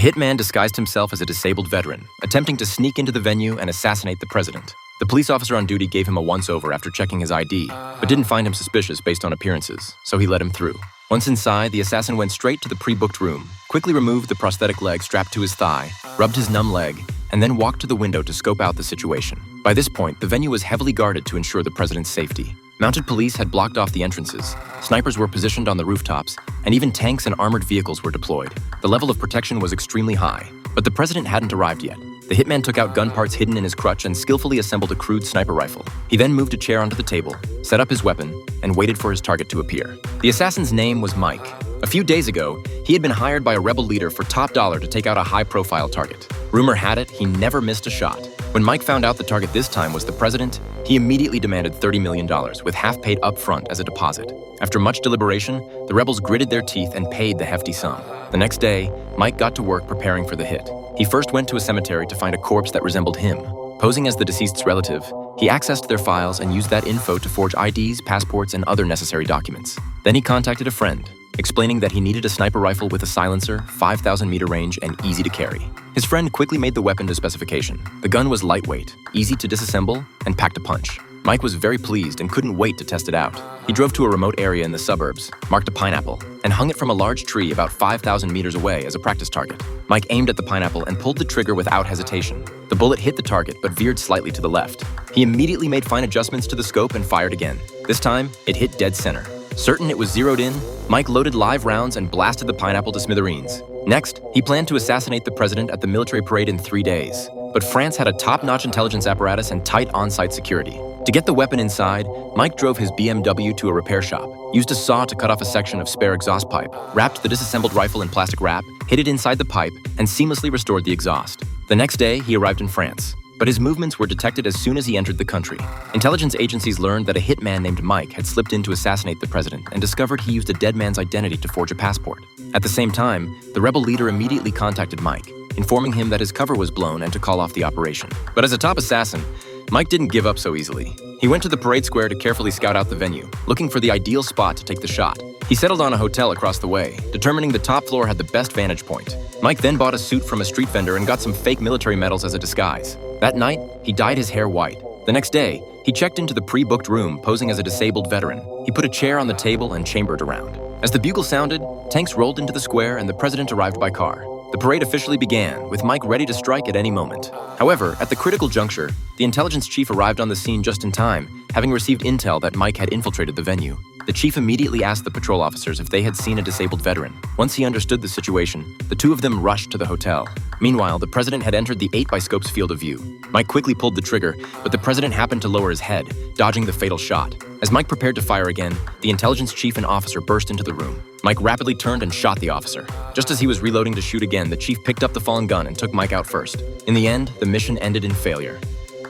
hitman disguised himself as a disabled veteran, attempting to sneak into the venue and assassinate the president. The police officer on duty gave him a once-over after checking his ID, but didn't find him suspicious based on appearances, so he let him through. Once inside, the assassin went straight to the pre-booked room, quickly removed the prosthetic leg strapped to his thigh, rubbed his numb leg, and then walked to the window to scope out the situation. By this point, the venue was heavily guarded to ensure the president's safety. Mounted police had blocked off the entrances, snipers were positioned on the rooftops, and even tanks and armored vehicles were deployed. The level of protection was extremely high, but the president hadn't arrived yet. The hitman took out gun parts hidden in his crutch and skillfully assembled a crude sniper rifle. He then moved a chair onto the table, set up his weapon, and waited for his target to appear. The assassin's name was Mike. A few days ago, he had been hired by a rebel leader for top dollar to take out a high-profile target. Rumor had it he never missed a shot. When Mike found out the target this time was the president, he immediately demanded $30 million, with half paid up front as a deposit. After much deliberation, the rebels gritted their teeth and paid the hefty sum. The next day, Mike got to work preparing for the hit. He first went to a cemetery to find a corpse that resembled him. Posing as the deceased's relative, he accessed their files and used that info to forge IDs, passports, and other necessary documents. Then he contacted a friend, explaining that he needed a sniper rifle with a silencer, 5,000-meter range, and easy to carry. His friend quickly made the weapon to specification. The gun was lightweight, easy to disassemble, and packed a punch. Mike was very pleased and couldn't wait to test it out. He drove to a remote area in the suburbs, marked a pineapple, and hung it from a large tree about 5,000 meters away as a practice target. Mike aimed at the pineapple and pulled the trigger without hesitation. The bullet hit the target but veered slightly to the left. He immediately made fine adjustments to the scope and fired again. This time, it hit dead center. Certain it was zeroed in, Mike loaded live rounds and blasted the pineapple to smithereens. Next, he planned to assassinate the president at the military parade in 3 days. But France had a top-notch intelligence apparatus and tight on-site security. To get the weapon inside, Mike drove his BMW to a repair shop, used a saw to cut off a section of spare exhaust pipe, wrapped the disassembled rifle in plastic wrap, hid it inside the pipe, and seamlessly restored the exhaust. The next day, he arrived in France, but his movements were detected as soon as he entered the country. Intelligence agencies learned that a hitman named Mike had slipped in to assassinate the president and discovered he used a dead man's identity to forge a passport. At the same time, the rebel leader immediately contacted Mike, informing him that his cover was blown and to call off the operation. But as a top assassin, Mike didn't give up so easily. He went to the parade square to carefully scout out the venue, looking for the ideal spot to take the shot. He settled on a hotel across the way, determining the top floor had the best vantage point. Mike then bought a suit from a street vendor and got some fake military medals as a disguise. That night, he dyed his hair white. The next day, he checked into the pre-booked room posing as a disabled veteran. He put a chair on the table and chambered around. As the bugle sounded, tanks rolled into the square and the president arrived by car. The parade officially began, with Mike ready to strike at any moment. However, at the critical juncture, the intelligence chief arrived on the scene just in time, having received intel that Mike had infiltrated the venue. The chief immediately asked the patrol officers if they had seen a disabled veteran. Once he understood the situation, the two of them rushed to the hotel. Meanwhile, the president had entered the 8x-scope's field of view. Mike quickly pulled the trigger, but the president happened to lower his head, dodging the fatal shot. As Mike prepared to fire again, the intelligence chief and officer burst into the room. Mike rapidly turned and shot the officer. Just as he was reloading to shoot again, the chief picked up the fallen gun and took Mike out first. In the end, the mission ended in failure.